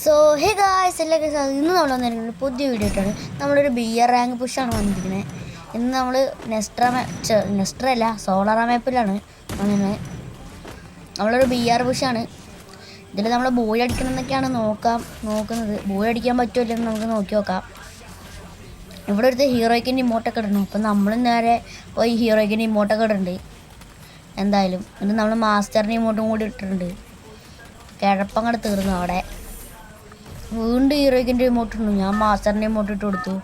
So hey guys എല്ലാവർക്കും ഇന്ന് നമ്മൾ വന്നിരിക്കുന്നത് പുതിയ വീഡിയോ ആയിട്ടാണ്. നമ്മളൊരു BR റാങ്ക് പുഷാണ് വന്നിരിക്കുന്നത്. ഇന്ന് നമ്മൾ നെസ്ട്ര അല്ല സോളാർ മാപ്പിലാണ് അങ്ങനെ നമ്മളൊരു BR പുഷാണ്. ഇതിൽ നമ്മൾ ബോയ് അടിക്കണം എന്നൊക്കെയാണ് നോക്കുന്നത്. ബോയ് അടിക്കാൻ പറ്റുമല്ലെന്ന് നമുക്ക് നോക്കി നോക്കാം. ഇവിടെ അടുത്ത് ഹീറോയ്ക്കിൻ്റെ ഇമോട്ടൊക്കെ ഇടണം. അപ്പം നമ്മൾ നേരെ പോയി ഹീറോയ്ക്കിൻ്റെ ഇമോട്ടൊക്കെ ഇടുന്നുണ്ട്. എന്തായാലും എന്നിട്ട് നമ്മൾ മാസ്റ്ററിൻ്റെ ഇമോട്ടും കൂടി ഇട്ടിട്ടുണ്ട്. കിഴപ്പങ്ങടെ തീർന്നു. അവിടെ വീണ്ടും ഹീറോയ്ക്കിൻ്റെ ഇമോട്ട് ഇട്ടു. ഞാൻ മാസ്റ്ററിൻ്റെ ഇമോട്ട് ഇട്ട് കൊടുത്തു.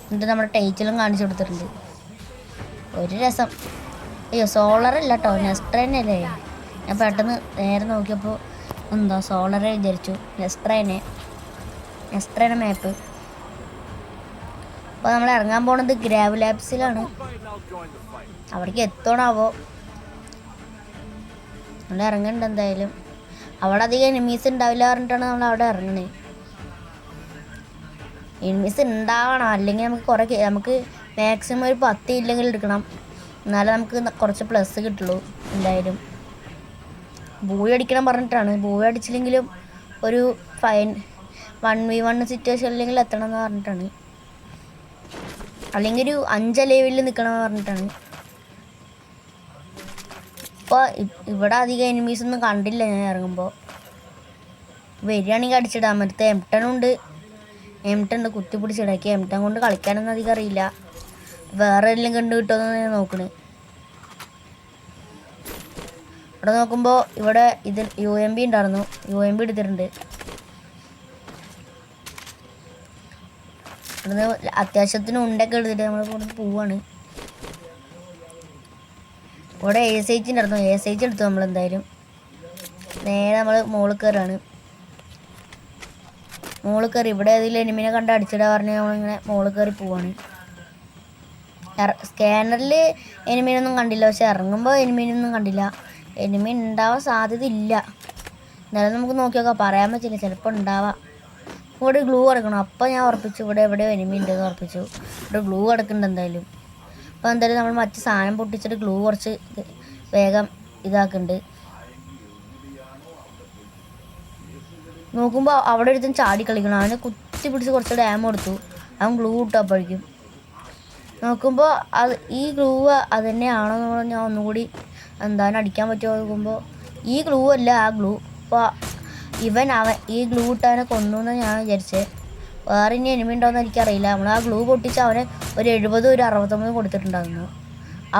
എന്നിട്ട് നമ്മുടെ ടൈറ്റിലും കാണിച്ചു കൊടുത്തിട്ടുണ്ട്. ഒരു രസം. അയ്യോ സോളർ അല്ല കേട്ടോ, നെസ്ട്ര തന്നെയല്ലേ. ഞാൻ പെട്ടെന്ന് നേരെ നോക്കിയപ്പോൾ എന്താ സോളറെ വിചാരിച്ചു. നെസ്ട്രേനെ മാപ്പ്. അപ്പോൾ നമ്മൾ ഇറങ്ങാൻ പോണത് ഗ്രാവ് ലാബ്സിലാണ്. അവിടേക്ക് എത്തണാവോ. നമ്മൾ ഇറങ്ങുന്നുണ്ട് എന്തായാലും. അവിടെ അധികം എനിമീസ് ഉണ്ടാവില്ല പറഞ്ഞിട്ടാണ് നമ്മൾ അവിടെ ഇറങ്ങണേ. എനിമീസ് ഉണ്ടാവണം, അല്ലെങ്കിൽ നമുക്ക് മാക്സിമം ഒരു 10 ഇല്ലെങ്കിൽ എടുക്കണം. എന്നാലേ നമുക്ക് കുറച്ച് പ്ലസ് കിട്ടുള്ളൂ. എന്തായാലും ബൂയി അടിക്കണം പറഞ്ഞിട്ടാണ്. ബൂയി അടിച്ചില്ലെങ്കിലും ഒരു 1v1 സിറ്റുവേഷനിലെങ്കിലും എത്തണം എന്ന് പറഞ്ഞിട്ടാണ്. അല്ലെങ്കിൽ ഒരു 5 ലെവലിൽ നിൽക്കണം പറഞ്ഞിട്ടാണ്. ഇപ്പോൾ ഇവിടെ അധികം എനിമീസൊന്നും കണ്ടില്ല ഞാൻ ഇറങ്ങുമ്പോൾ. വരികയാണെങ്കിൽ അടിച്ചിടാൻ മറ്റേ M10 ഉണ്ട്. M10 കുത്തി പിടിച്ചിടക്കി. M10 കൊണ്ട് കളിക്കാനൊന്നും അധികം അറിയില്ല. വേറെ എല്ലാം കണ്ടു കിട്ടുമെന്ന് ഞാൻ നോക്കണേ. ഇവിടെ നോക്കുമ്പോൾ ഇവിടെ UMP ഉണ്ടായിരുന്നു. UMP എടുത്തിട്ടുണ്ട്. ഇവിടുന്ന് അത്യാവശ്യത്തിന് ഉണ്ടൊക്കെ എടുത്തിട്ട് നമ്മൾ ഇവിടുന്ന് പോവാണ്. ഇവിടെ ASH ഉണ്ടായിരുന്നു. ASH എടുത്തു നമ്മളെന്തായാലും. നേരെ നമ്മൾ മുകളിൽ കയറാണ്. മുകളിൽ കയറി ഇവിടെ ഏതെങ്കിലും എനിമിനെ കണ്ട് അടിച്ചിടാൻ പറഞ്ഞ് നമ്മളിങ്ങനെ മുകളിൽ കയറി പോവാണ്. സ്കാനറിൽ എനിമീനൊന്നും കണ്ടില്ല, പക്ഷെ ഇറങ്ങുമ്പോൾ എനിമീനൊന്നും കണ്ടില്ല. എനിമി ഉണ്ടാവാൻ സാധ്യത ഇല്ല. എന്നാലും നമുക്ക് നോക്കി നോക്കാം, പറയാൻ പറ്റില്ല, ചിലപ്പോൾ ഉണ്ടാവാം. ഇവിടെ ഗ്ലൂ കിടക്കണം. അപ്പം ഞാൻ ഉറപ്പിച്ചു ഇവിടെ എവിടെയോ എനിമി ഉണ്ടെന്ന് ഉറപ്പിച്ചു. ഇവിടെ ഗ്ലൂ കിടക്കുന്നുണ്ട് എന്തായാലും. അപ്പോൾ എന്തായാലും നമ്മൾ മറ്റ് സാധനം പൊട്ടിച്ചിട്ട് ഗ്ലൂ കുറച്ച് വേഗം ഇതാക്കുന്നുണ്ട്. നോക്കുമ്പോൾ അവിടെ ഒരുത്തും ചാടി കളിക്കണം. അവനെ കുത്തി പിടിച്ച് കുറച്ച് ഡാം കൊടുത്തു. അവൻ ഗ്ലൂ ഇട്ടപ്പോഴേക്കും നോക്കുമ്പോൾ ഈ ഗ്ലൂ അത് തന്നെയാണോ എന്ന് പറഞ്ഞാൽ ഒന്നുകൂടി എന്തായാലും അടിക്കാൻ പറ്റുമോ നോക്കുമ്പോൾ ഈ ഗ്ലൂ അല്ല ആ ഗ്ലൂ. അപ്പോൾ അവൻ ഈ ഗ്ലൂ ഇട്ടവനെ കൊന്നു എന്നാണ് ഞാൻ വിചാരിച്ചത്. വേറെ ഇനി എനിമി ഉണ്ടോയെന്ന് എനിക്കറിയില്ല. നമ്മൾ ആ ഗ്ലൂ പൊട്ടിച്ച് അവന് ഒരു 70 ഒരു 69 കൊടുത്തിട്ടുണ്ടായിരുന്നു.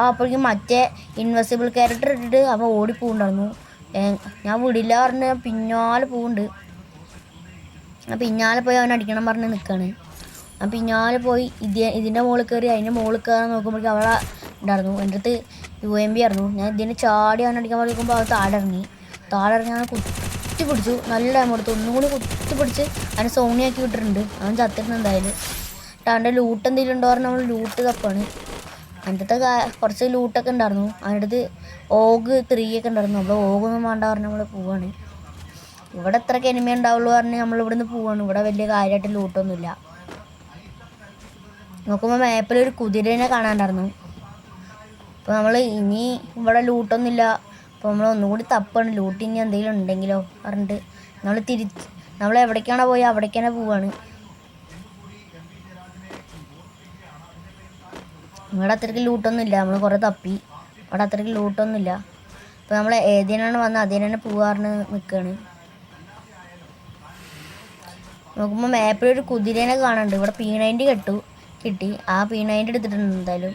അപ്പോഴേക്കും മറ്റേ ഇൻവെസിബിൾ ക്യാരക്ടർ ഇട്ടിട്ട് അവൻ ഓടിപ്പോണ്ടായിരുന്നു. ഞാൻ വിടില്ല പറഞ്ഞ് പിന്നാലെ പോകുന്നുണ്ട്. പിന്നാലെ പോയി അവൻ അടിക്കണം പറഞ്ഞ് നിൽക്കുകയാണ്. ഞാൻ പിന്നാലെ പോയി ഇതിൻ്റെ മുകളിൽ കയറി അതിൻ്റെ മുകളിൽ കയറാൻ നോക്കുമ്പോഴേക്കും അവളെ ഉണ്ടായിരുന്നു. എൻ്റെ അടുത്ത് UMP ആയിരുന്നു. ഞാൻ ഇതിന് ചാടി അവൻ അടിക്കാൻ നോക്കുമ്പോൾ അവൻ താഴെ ഇറങ്ങി അവനെ കുത്തി പിടിച്ചു. നല്ല ടൈം കൊടുത്തു. ഒന്നുകൂടി കുത്തി പിടിച്ച് അവനെ സോണിയാക്കി വിട്ടിട്ടുണ്ട്. അവൻ ചത്തിട്ടുണ്ട് എന്തായാലും. അവൻ്റെ ലൂട്ട് എന്തെങ്കിലും ഉണ്ടോ പറഞ്ഞാൽ നമ്മൾ ലൂട്ട് തപ്പാണ്. എൻ്റെ അടുത്ത് കുറച്ച് ലൂട്ടൊക്കെ ഉണ്ടായിരുന്നു. അവൻ്റെ അടുത്ത് ഓഗ് 3 ഒക്കെ ഉണ്ടായിരുന്നു. അപ്പോൾ ഓഗൊന്നും വേണ്ട പറഞ്ഞ് നമ്മൾ പോവാണ്. ഇവിടെ എത്രയൊക്കെ എനിമി ഉണ്ടാവുള്ളൂ പറഞ്ഞ് നമ്മളിവിടുന്ന് പോവാണ്. ഇവിടെ വലിയ കാര്യമായിട്ട് ലൂട്ടൊന്നുമില്ല. നോക്കുമ്പോൾ മാപ്പിലൊരു കുതിരേനെ കാണാണ്ടായിരുന്നു. അപ്പോൾ നമ്മൾ ഇനി ഇവിടെ ലൂട്ടൊന്നുമില്ല. അപ്പോൾ നമ്മൾ ഒന്നുകൂടി തപ്പാണ്. ലൂട്ട് ഇനി എന്തെങ്കിലും ഉണ്ടെങ്കിലോ പറഞ്ഞിട്ട് നമ്മൾ എവിടേക്കാണോ പോയി അവിടേക്കാണ് പോവാണ്. ഇവിടെ അത്രയ്ക്ക് ലൂട്ടൊന്നുമില്ല. നമ്മൾ കുറേ തപ്പി. അവിടെ അത്രയ്ക്ക് ലൂട്ടൊന്നുമില്ല. അപ്പോൾ നമ്മൾ ഏതിനാണ് വന്നത് അതിനെ പോവാറിന് നിൽക്കുകയാണ്. നോക്കുമ്പോൾ മാപ്പിലൊരു കുതിരേനെ കാണാനുണ്ട്. ഇവിടെ P90 കിട്ടി. ആ P90 എടുത്തിട്ടുണ്ട് എന്തായാലും.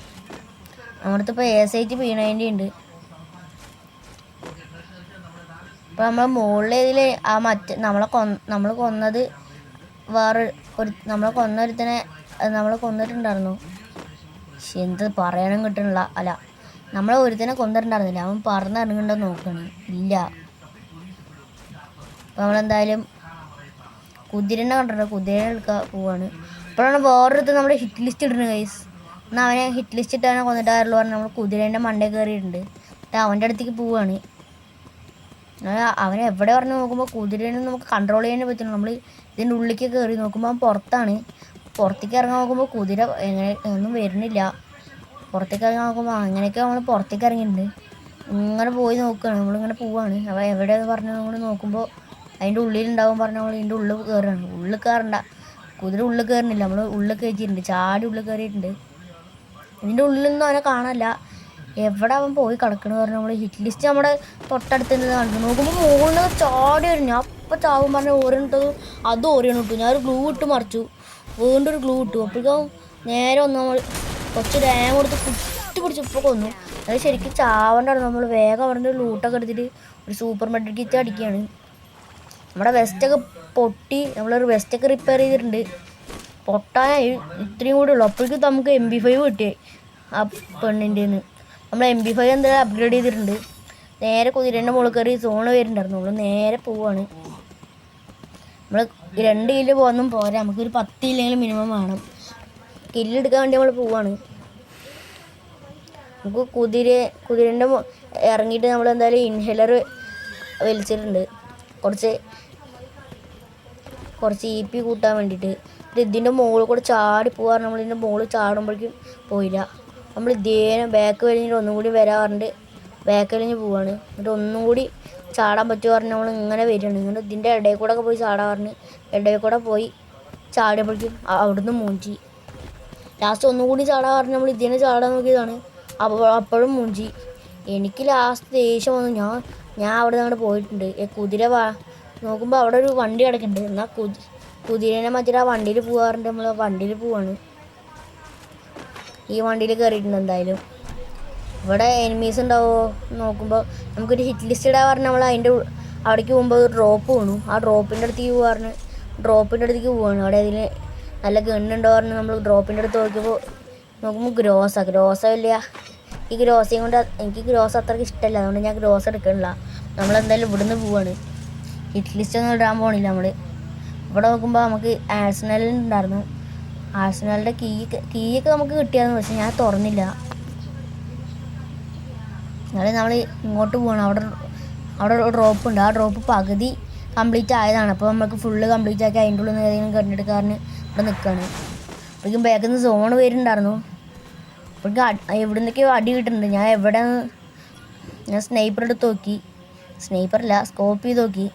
നമ്മുടെ അടുത്ത് ഇപ്പോൾ ASH P90 ഉണ്ട്. അപ്പോൾ നമ്മൾ മുകളിലേതിൽ ആ നമ്മൾ കൊന്നത് വേറെ നമ്മളെ കൊന്നൊരുത്തനെ നമ്മൾ കൊന്നിട്ടുണ്ടായിരുന്നു. എന്ത് പറയാനും കിട്ടണില്ല. അല്ല, നമ്മളെ ഒരുത്തനെ കൊന്നിട്ടുണ്ടായിരുന്നില്ല. അവൻ പറന്നിറങ്ങണ്ടോ നോക്കണം. ഇല്ല. അപ്പോൾ നമ്മളെന്തായാലും കുതിരനെ കണ്ടിട്ടുണ്ട്. കുതിരനെ എടുക്കാൻ പോവാണ്. അപ്പോഴാണ് വേറൊരുത്ത് നമ്മുടെ ഹിറ്റ് ലിസ്റ്റ് ഇടുന്നത് ഗൈസ്. എന്നാൽ അവനെ ഹിറ്റ് ലിസ്റ്റ് ഇട്ടവനെ കൊന്നിട്ടായിരുന്നു പറഞ്ഞ് നമ്മൾ കുതിരേൻ്റെ മണ്ടയിൽ കയറിയിട്ടുണ്ട്. അവൻ്റെ അടുത്തേക്ക് പോവുകയാണ്. അവനെ എവിടെ പറഞ്ഞ് നോക്കുമ്പോൾ കുതിരേനെ നമുക്ക് കൺട്രോൾ ചെയ്യാൻ പറ്റുന്നു. നമ്മൾ ഇതിൻ്റെ ഉള്ളിലേക്ക് കയറി നോക്കുമ്പോൾ അവൻ പുറത്താണ്. പുറത്തേക്ക് ഇറങ്ങാൻ നോക്കുമ്പോൾ കുതിര ഒന്നും വരുന്നില്ല. പുറത്തേക്ക് ഇറങ്ങാൻ നോക്കുമ്പോൾ അങ്ങനെയൊക്കെ നമ്മൾ പുറത്തേക്ക് ഇറങ്ങിയിട്ടുണ്ട്. ഇങ്ങനെ പോയി നോക്കുകയാണ്. നമ്മളിങ്ങനെ പോവുകയാണ്. അവൻ എവിടെയെന്ന് പറഞ്ഞ് നമ്മൾ നോക്കുമ്പോൾ അതിൻ്റെ ഉള്ളിലുണ്ടാവും പറഞ്ഞ നമ്മൾ ഇതിൻ്റെ ഉള്ളിൽ കയറുകയാണ്. ഉള്ളിൽ കയറണ്ട, കുതിര ഉള്ളിൽ കയറുന്നില്ല, നമ്മൾ ഉള്ളിൽ കയറ്റിയിട്ടുണ്ട്, ചാടി ഉള്ളിൽ കയറിയിട്ടുണ്ട്. ഇതിൻ്റെ ഉള്ളിലൊന്നും അവനെ കാണാനില്ല. എവിടെ അവൻ പോയി കിടക്കണമെന്ന് പറഞ്ഞാൽ നമ്മൾ ഹിറ്റ് ലിസ്റ്റ് നമ്മുടെ തൊട്ടടുത്ത് നിന്ന് കാണിക്കുന്നു. നോക്കുമ്പോൾ മുകളിൽ നിന്ന് ചാടി വരും. ഞാൻ അപ്പം ചാവും പറഞ്ഞാൽ ഓരോന്നിട്ടതും അത് ഓരോന്ന് ഇട്ടു. ഞാനൊരു ഗ്ലൂ ഇട്ട് മറിച്ചു, വീണ്ടും ഒരു ഗ്ലൂ ഇട്ടു. അപ്പോഴേക്കും നേരെ ഒന്ന് നമ്മൾ കുറച്ച് ഡാം കൊടുത്ത് കുത്തി പിടിച്ച് ഇപ്പോൾ കൊന്നു. അത് ശരിക്കും ചാവണ്ടാണ്. നമ്മൾ വേഗം അവിടെ നിന്ന് ലൂട്ടൊക്കെ എടുത്തിട്ട് ഒരു സൂപ്പർ മെഡിക്കൽ കിറ്റ് അടിക്കുകയാണ്. നമ്മുടെ വെസ്റ്റൊക്കെ പൊട്ടി, നമ്മളൊരു വെസ്റ്റൊക്കെ റിപ്പയർ ചെയ്തിട്ടുണ്ട്. പൊട്ടാനായി ഇത്രയും കൂടെ ഉള്ളു. അപ്പോഴേക്കും നമുക്ക് MP5 കിട്ടി ആ പെണ്ണിൻ്റെ നിന്ന്. നമ്മൾ MP5 എന്തായാലും അപ്ഗ്രേഡ് ചെയ്തിട്ടുണ്ട്. നേരെ കുതിരേൻ്റെ മുകളിൽ കയറി സോണ് വരുന്നുണ്ടായിരുന്നു. നമ്മൾ നേരെ പോവാണ്. നമ്മൾ 2 കില്ല് പോകുന്നതും പോരാ, നമുക്കൊരു 10 കില്ലെങ്കിലും മിനിമം വേണം. കില്ലെടുക്കാൻ വേണ്ടി നമ്മൾ പോവാണ്. നമുക്ക് കുതിരേൻ്റെ ഇറങ്ങിയിട്ട് നമ്മൾ എന്തായാലും ഇൻഹേലർ വലിച്ചിട്ടുണ്ട്, കുറച്ച് EP കൂട്ടാൻ വേണ്ടിയിട്ട്. ഇതിൻ്റെ മുകളിൽ കൂടെ ചാടി പോകാറ്. നമ്മളിതിൻ്റെ മുകളിൽ ചാടുമ്പോഴേക്കും പോയില്ല. നമ്മൾ ഇതേനെ ബാക്ക് വലിഞ്ഞിട്ട് ഒന്നും കൂടി വരാറുണ്ട്, ബാക്ക് വലിഞ്ഞ് പോവാണ്. എന്നിട്ട് ഒന്നും കൂടി ചാടാൻ പറ്റുമോ പറഞ്ഞ് നമ്മൾ ഇങ്ങനെ വരികയാണ്. ഇങ്ങനെ ഇതിൻ്റെ ഇടയിൽ കൂടെ ഒക്കെ പോയി ചാടാറുണ്ട്. ഇടയിൽ കൂടെ പോയി ചാടിയപ്പോഴേക്കും അവിടുന്ന് മൂഞ്ചി. ലാസ്റ്റ് ഒന്നും കൂടി ചാടാൻ പറഞ്ഞ് നമ്മൾ ഇതിനെ ചാടാൻ നോക്കിയതാണ്. അപ്പോഴും മൂഞ്ചി. എനിക്ക് ലാസ്റ്റ് ദേഷ്യം വന്നു. ഞാൻ അവിടെ നിന്ന് അങ്ങോട്ട് പോയിട്ടുണ്ട്. കുതിര നോക്കുമ്പോൾ അവിടെ ഒരു വണ്ടി കിടക്കുന്നുണ്ട്. എന്നാൽ കുതിരേനെ മറ്റൊരു ആ വണ്ടിയിൽ പോകാറുണ്ട്. നമ്മൾ വണ്ടിയിൽ പോവാണ്. ഈ വണ്ടിയിൽ കയറിയിട്ടുണ്ട്. എന്തായാലും ഇവിടെ എനിമീസ് ഉണ്ടാവുമോ നോക്കുമ്പോൾ നമുക്കൊരു ഹിറ്റ് ലിസ്റ്റ് ഇടാൻ പറഞ്ഞാൽ നമ്മൾ അതിൻ്റെ അവിടേക്ക് പോകുമ്പോൾ ഒരു ഡ്രോപ്പ് വീണു. ആ ഡ്രോപ്പിൻ്റെ അടുത്തേക്ക് പോകാറുണ്ട്. ഡ്രോപ്പിൻ്റെ അടുത്തേക്ക് പോവാണ്. അവിടെ അതിൽ നല്ല ഗണ്ണുണ്ടോ പറഞ്ഞ് നമ്മൾ ഡ്രോപ്പിൻ്റെ അടുത്ത് നോക്കുമ്പോൾ ഗ്രോസ ഇല്ല. ഈ ഗ്രോസയും കൊണ്ട് എനിക്ക് ഗ്രോസ് അത്രയ്ക്ക് ഇഷ്ടമല്ല, അതുകൊണ്ട് ഞാൻ ഗ്രോസ് എടുക്കണില്ല. നമ്മളെന്തായാലും ഇവിടുന്ന് പോവാണ്. ഹിറ്റ് ലിസ്റ്റ് ഒന്നും ഇടാൻ പോകണില്ല നമ്മൾ. ഇവിടെ നോക്കുമ്പോൾ നമുക്ക് ആഴ്സണലുണ്ടായിരുന്നു. ആഴ്സണലിൻ്റെ കീയൊക്കെ നമുക്ക് കിട്ടിയായിരുന്നു, പക്ഷെ ഞാൻ തുറന്നില്ല. എന്നാലും നമ്മൾ ഇങ്ങോട്ട് പോകണം. അവിടെ ഡ്രോപ്പ് ഉണ്ട്. ആ ഡ്രോപ്പ് പകുതി കംപ്ലീറ്റ് ആയതാണ്. അപ്പോൾ നമുക്ക് ഫുള്ള് കംപ്ലീറ്റ് ആക്കി അതിൻ്റെ ഉള്ളിൽ നിന്ന് ഏതെങ്കിലും കണ്ടെടുക്കാറിന് ഇവിടെ നിൽക്കുകയാണ്. അപ്പോഴേക്കും ബാക്കിൽ നിന്ന് സോണ് വരുന്നുണ്ടായിരുന്നു. അപ്പോഴേക്കും എവിടെ നിന്നൊക്കെയോ അടി കിട്ടുന്നുണ്ട്. ഞാൻ സ്നൈപ്പർ എടുത്ത് നോക്കി, സ്നൈപ്പറില്ല സ്കോപ്പ് ചെയ്ത് നോക്കി.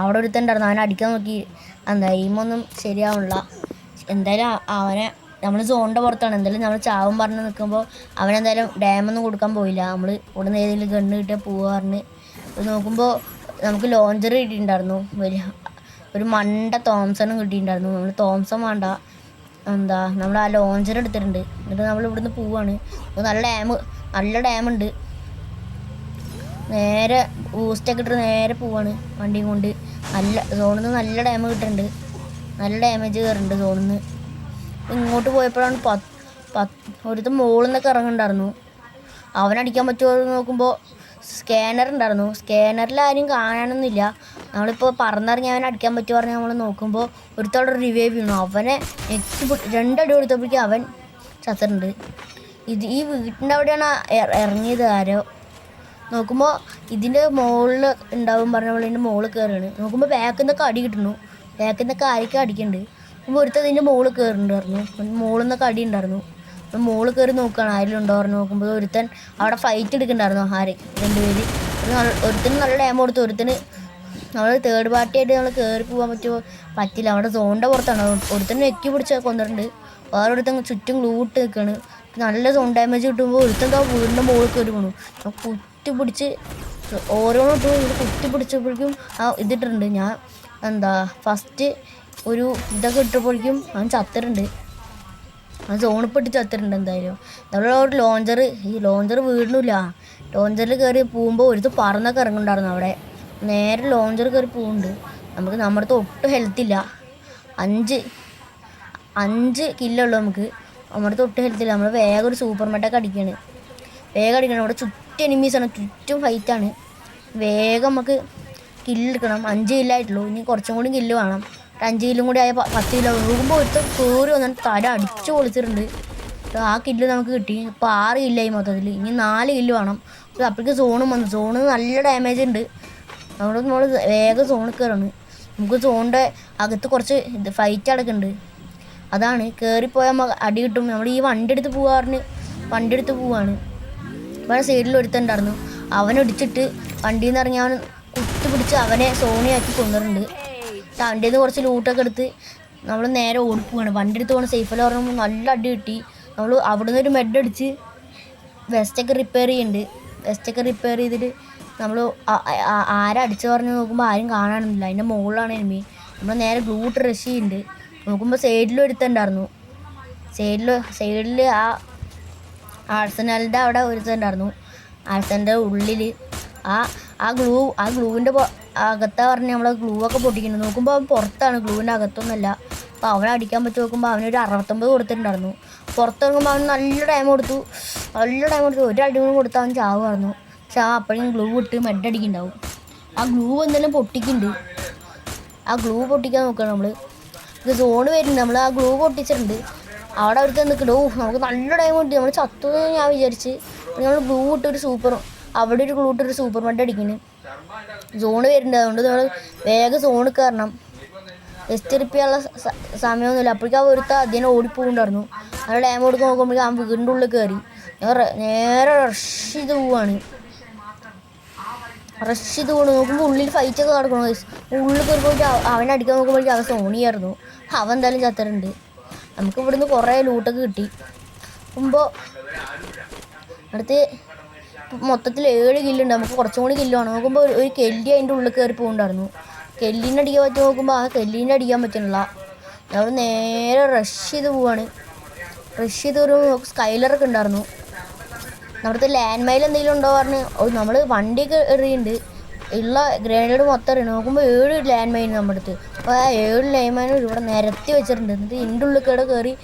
അവിടെ ഒരുത്തുണ്ടായിരുന്നു, അവനെ അടിക്കാൻ നോക്കി. എയിമൊന്നും ശരിയാവണില്ല. എന്തായാലും അവനെ നമ്മൾ സോണിൻ്റെ പുറത്താണ്. എന്തായാലും നമ്മൾ ചാവും പറഞ്ഞ് നിൽക്കുമ്പോൾ അവനെന്തായാലും ഡാമൊന്നും കൊടുക്കാൻ പോയില്ല. നമ്മൾ ഇവിടെ നിന്ന് ഏതെങ്കിലും ഗണ്ണ് കിട്ടിയാൽ പോവാറിന് നോക്കുമ്പോൾ നമുക്ക് ലോഞ്ചർ കിട്ടിയിട്ടുണ്ടായിരുന്നു. ഒരു മണ്ട തോംസണും കിട്ടിയിട്ടുണ്ടായിരുന്നു. നമ്മൾ തോംസൺ വേണ്ട, നമ്മൾ ആ ലോഞ്ചർ എടുത്തിട്ടുണ്ട്. എന്നിട്ട് നമ്മൾ ഇവിടുന്ന് പോവാണ്. നല്ല ഡാമുണ്ട്. നേരെ ബൂസ്റ്റൊക്കെ ഇട്ടിട്ട് നേരെ പോവാണ് വണ്ടിയും കൊണ്ട്. സോണിൽ നിന്ന് നല്ല ഡാമ് കിട്ടുന്നുണ്ട്, നല്ല ഡാമേജ് കയറുന്നുണ്ട് സോണിൽ നിന്ന്. ഇങ്ങോട്ട് പോയപ്പോഴാണ് ഒരുത്തം മുകളിൽ നിന്നൊക്കെ ഇറങ്ങുന്നുണ്ടായിരുന്നു. അവനടിക്കാൻ പറ്റുമോ നോക്കുമ്പോൾ സ്കാനർ ഉണ്ടായിരുന്നു. സ്കാനറിൽ ആരും കാണാനൊന്നുമില്ല. നമ്മളിപ്പോൾ പറന്നിറങ്ങി അവനെ അടിക്കാൻ പറ്റുമോ പറഞ്ഞാൽ നമ്മൾ നോക്കുമ്പോൾ ഒരുത്തവിടെ റിവൈവ് ചെയ്യണു. അവനെ 2 അടി കൊടുത്തപ്പോഴേക്കും അവൻ ചത്തിട്ടുണ്ട്. ഈ വീട്ടിൻ്റെ അവിടെയാണ് ഇറങ്ങിയത് ആരോ. നോക്കുമ്പോൾ ഇതിൻ്റെ മുകളിൽ ഉണ്ടാവും പറഞ്ഞ പോലെ ഇതിൻ്റെ മുകളിൽ കയറുകയാണ്. നോക്കുമ്പോൾ ബാക്കിൽ നിന്നൊക്കെ അടി കിട്ടുന്നു. ബാക്കിൽ നിന്നൊക്കെ ആരൊക്കെ അടിക്കുന്നുണ്ട്. നോക്കുമ്പോൾ ഒരുത്തത് ഇതിൻ്റെ മുകളിൽ കയറുന്നുണ്ടായിരുന്നു. മുകളിൽ നിന്നൊക്കെ അടി ഉണ്ടായിരുന്നു. മുകളിൽ കയറി നോക്കുകയാണ് ആരെങ്കിലും ഉണ്ടോ പറഞ്ഞ് നോക്കുമ്പോൾ ഒരുത്തൻ അവിടെ ഫൈറ്റ് എടുക്കുന്നുണ്ടായിരുന്നു. 2 പേര്. ഒരുത്തിന് നല്ല ഡാമ് കൊടുത്തു. ഒരുത്തിന് നമ്മൾ തേർഡ് പാർട്ടിയായിട്ട് നമ്മൾ കയറി പോകാൻ പറ്റില്ല. അവിടെ സോണിൻ്റെ പുറത്താണ്. ഒരുത്തന്നെ നെക്കി പിടിച്ച് കൊന്നിട്ടുണ്ട്. വേറെ ഒരുത്തൻ ചുറ്റും ഗ്ലൂട്ട് നിൽക്കുകയാണ്. നല്ല സോൺ ഡാമേജ് കിട്ടുമ്പോൾ ഒരുത്തൻ വീടിൻ്റെ മുകളിൽ കയറി പോണു. കുത്തിപ്പിടിച്ച് ഓരോന്നിട്ടും ഇത് കുത്തിപ്പിടിച്ചപ്പോഴേക്കും ഇതിട്ടിട്ടുണ്ട്. ഞാൻ ഫസ്റ്റ് ഒരു ഇതൊക്കെ ഇട്ടപ്പോഴേക്കും അവൻ ചത്തിട്ടുണ്ട്. അവൻ സോണിപ്പിട്ട് ചത്തിട്ടുണ്ട്. എന്തായാലും നമ്മളൊരു ലോഞ്ചർ വീടിനില്ല. ലോഞ്ചറിൽ കയറി പോകുമ്പോൾ ഒരുത്ത് പറന്നൊക്കെ ഇറങ്ങുന്നുണ്ടായിരുന്നു. അവിടെ നേരെ ലോഞ്ചർ കയറി പോകുന്നുണ്ട്. നമ്മുടെ അടുത്ത് ഒട്ടും ഹെൽത്തില്ല. 5 കില്ലുള്ളൂ നമുക്ക്. നമ്മുടെ അടുത്ത് ഒട്ടും ഹെൽത്തില്ല. നമ്മൾ വേഗം ഒരു സൂപ്പർ മെഡൊക്കെ അടിക്കണം. അവിടെ ചുറ്റും എനിമീസാണ്, ചുറ്റും ഫൈറ്റാണ്. വേഗം നമുക്ക് കില്ലെടുക്കണം. 5 കില്ലായിട്ടുള്ളൂ. ഇനി കുറച്ചും കൂടി കില്ല് വേണം. 5 കില്ലും കൂടി ആയ 10 കിലോ നോക്കുമ്പോൾ ഒരുത്തം കയറി വന്നിട്ട് തല അടിച്ച് പൊളിച്ചിട്ടുണ്ട്. ആ കില്ല് നമുക്ക് കിട്ടി. ഇപ്പോൾ 6 കില്ലായി മൊത്തത്തിൽ. ഇനി 4 കില്ല് വേണം. അപ്പോഴേക്ക് സോണും വന്നു. സോണ് നല്ല ഡാമേജ് ഉണ്ട്. അതുകൊണ്ട് നമ്മൾ വേഗം സോണിൽ കയറാണ്. നമുക്ക് സോണിൻ്റെ അകത്ത് കുറച്ച് ഫൈറ്റ് അടക്കുന്നുണ്ട്. അതാണ് കയറിപ്പോയാൽ അടി കിട്ടും. നമ്മൾ ഈ വണ്ടി എടുത്ത് പോവാണ്. ഇവിടെ സൈഡിൽ ഒരുത്തുണ്ടായിരുന്നു. അവനൊടിച്ചിട്ട് വണ്ടിയിൽ നിന്ന് ഇറങ്ങി അവൻ ചേർത്ത് പിടിച്ച് അവനെ സോണിയാക്കി കൊണ്ടുവരുന്നുണ്ട്. അവൻ്റെ നിന്ന് കുറച്ച് ലൂട്ടൊക്കെ എടുത്ത് നമ്മൾ നേരെ ഓടിപ്പോവാണ്. വണ്ടി എടുത്ത് പോകണം സേഫിൽ പറഞ്ഞപ്പോൾ നല്ല അടി കിട്ടി. നമ്മൾ അവിടെ നിന്ന് ഒരു മെഡ് അടിച്ച് വെസ്റ്റൊക്കെ റിപ്പയർ ചെയ്യുന്നുണ്ട്. വെസ്റ്റൊക്കെ റിപ്പയർ ചെയ്തിട്ട് നമ്മൾ ആരടിച്ചു പറഞ്ഞ് നോക്കുമ്പോൾ ആരും കാണാനൊന്നുമില്ല. അതിൻ്റെ മുകളിലാണ് എനിമി. നമ്മൾ നേരെ ഗ്ലൂട്ട് റഷ് ചെയ്യുന്നുണ്ട്. നോക്കുമ്പോൾ സൈഡിലും ഒരുത്തുണ്ടായിരുന്നു. സൈഡിൽ ആ ആഴ്സണലിൻ്റെ അവിടെ ഒരുത്തുണ്ടായിരുന്നു. ആഴ്സണലിൻ്റെ ഉള്ളിൽ ആ ഗ്ലൂവിൻ്റെ അകത്താ പറഞ്ഞ് നമ്മൾ ഗ്ലൂ ഒക്കെ പൊട്ടിക്കുന്നത്. നോക്കുമ്പോൾ അവൻ പുറത്താണ്, ഗ്ലൂവിൻ്റെ അകത്തൊന്നുമല്ല. അപ്പോൾ അവനെ അടിക്കാൻ പറ്റി നോക്കുമ്പോൾ അവനൊരു 69 കൊടുത്തിട്ടുണ്ടായിരുന്നു. പുറത്തിറങ്ങുമ്പോൾ അവന് നല്ല ടൈം കൊടുത്തു. ഒരു അടിമൂന്ന് കൊടുത്ത് അവൻ ചാവുമായിരുന്നു. പക്ഷെ ആ അപ്പോഴും ഗ്ലൂ ഇട്ട് മെഡടിക്കുന്നുണ്ടാവും. ആ ഗ്ലൂ എന്തെങ്കിലും പൊട്ടിക്കുന്നുണ്ട്. ആ ഗ്ലൂ പൊട്ടിക്കാൻ നോക്കണം നമ്മൾ. ഇത് സോണ് വരുന്നുണ്ട്. നമ്മൾ ആ ഗ്ലൂ പൊട്ടിച്ചിട്ടുണ്ട്. അവിടെ അടുത്ത് നിൽക്കണ്ടോ നമുക്ക് നല്ല ടൈം കിട്ടി. നമ്മൾ ചത്തു ഞാൻ വിചാരിച്ച്. നമ്മൾ ഗ്ലൂ ഇട്ടൊരു സൂപ്പർ, അവിടെ ഒരു ഗ്ലൂ ഇട്ടൊരു സൂപ്പർ മെഡ് അടിക്കുന്നു. സോണ് വരുന്നുണ്ട്. അതുകൊണ്ട് നമ്മൾ വേഗം സോണ് കയറണം. ടെസ്റ്റ് റിപ്പിയുള്ള സമയമൊന്നുമില്ല. അപ്പോഴേക്കും ആ ഒരുത്ത അതിനെ ഓടിപ്പോകുന്നുണ്ടായിരുന്നു. അവിടെ ഡാം കൊടുക്കാൻ നോക്കുമ്പോഴേക്കും അവൻ വീടിൻ്റെ ഉള്ളിൽ കയറി. നേരെ റഷ് ചെയ്ത് പോവാണ്. നോക്കുമ്പോൾ ഉള്ളിൽ ഫൈറ്റൊക്കെ നടക്കണം. ഉള്ളിൽ കയറിപ്പോയിട്ട് അവനെ അടിക്കാൻ നോക്കുമ്പോഴേക്കും അവൻ സോണിയായിരുന്നു. അവൻ എന്തായാലും ചത്തറുണ്ട്. നമുക്ക് ഇവിടുന്ന് കുറേ ലൂട്ടൊക്കെ കിട്ടി. നോക്കുമ്പോൾ അടുത്ത് മൊത്തത്തിൽ 7 കില്ലുണ്ട്. നമുക്ക് കുറച്ചും കൂടി കില്ലാണ്. നോക്കുമ്പോൾ ഒരു കെല്ലി അതിൻ്റെ ഉള്ളിൽ കയറി പോകുന്നുണ്ടായിരുന്നു. കെല്ലീനെ അടിക്കാൻ പറ്റും നോക്കുമ്പോൾ ആ കെല്ലീനെ അടിക്കാൻ പറ്റുന്നില്ല. നമ്മൾ നേരെ റഷ് ചെയ്ത് പോവാണ്. റഷ് ചെയ്ത് ഒരു സ്കൈലറൊക്കെ ഉണ്ടായിരുന്നു. നമ്മുടെ ലാൻഡ് മൈൽ എന്തെങ്കിലും ഉണ്ടോ പറഞ്ഞ് നമ്മൾ വണ്ടിയൊക്കെ എറിയുന്നുണ്ട്. ഉള്ള ഗ്രനേഡ് മൊത്തം എറിയണം. നോക്കുമ്പോൾ 7 ലാൻഡ് മൈൻ നമ്മുടെ അടുത്ത്. അപ്പോൾ ആ 7 ലാൻഡ് മൈനും ഇവിടെ നിരത്തി വെച്ചിട്ടുണ്ട്. എന്നിട്ട് ഇതിൻ്റെ ഉള്ളിൽ കയറി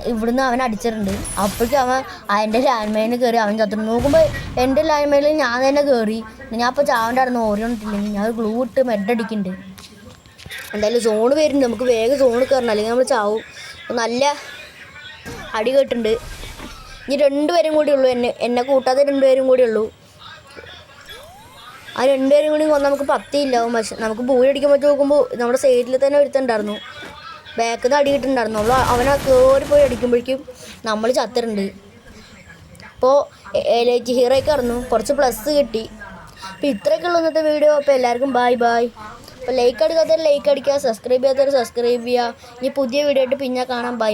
ഇവിടുന്ന് അവൻ അടിച്ചിട്ടുണ്ട്. അപ്പോഴേക്കും അവൻ അതിൻ്റെ ലാൻഡ് മൈനിൽ കയറി അവൻ ചത്തിട്ടുണ്ട്. നോക്കുമ്പോൾ എൻ്റെ ലാൻഡ് മൈനിൽ ഞാൻ തന്നെ കയറി. ഞാൻ അപ്പോൾ ചാവണ്ടായിരുന്നു ഓരോന്നിട്ടില്ലെങ്കിൽ. ഞാൻ ഗ്ലൂ ഇട്ട് മെഡടിക്കുന്നുണ്ട്. എന്തായാലും സോണ് വരുന്നുണ്ട്. നമുക്ക് വേഗം സോണ് കയറണം, അല്ലെങ്കിൽ നമ്മൾ ചാവും. നല്ല അടി കേട്ടിട്ടുണ്ട്. ഇനി 2 പേരും കൂടി ഉള്ളൂ. എന്നെ കൂട്ടാതെ 2 പേരും കൂടി ഉള്ളൂ. ആ 2 പേരും കൂടി കൊന്നാൽ നമുക്ക് 10 ഇല്ലാവും. പക്ഷെ നമുക്ക് ബൂയി അടിക്കാൻ പറ്റി നോക്കുമ്പോൾ നമ്മുടെ സൈഡിൽ തന്നെ ഒരുത്തുണ്ടായിരുന്നു. ബാക്കിൽ നിന്ന് അടി കിട്ടുന്നുണ്ടായിരുന്നു. അവനെ കയറിപ്പോയി അടിക്കുമ്പോഴേക്കും നമ്മൾ ചത്തിട്ടുണ്ട്. അപ്പോൾ എലൈറ്റ് ഹീറോയ്ക്ക് ഇറന്നു. കുറച്ച് പ്ലസ് കിട്ടി. അപ്പോൾ ഇത്രയൊക്കെ ഉള്ളൂ ഇന്നത്തെ വീഡിയോ. അപ്പോൾ എല്ലാവർക്കും ബൈ. അപ്പോൾ ലൈക്ക് അടിക്കാത്തവർ ലൈക്ക് അടിക്കുക, സബ്സ്ക്രൈബ് ചെയ്യാത്തവർ സബ്സ്ക്രൈബ് ചെയ്യുക. ഇനി പുതിയ വീഡിയോ ആയിട്ട് പിന്നെ കാണാം. ബൈ.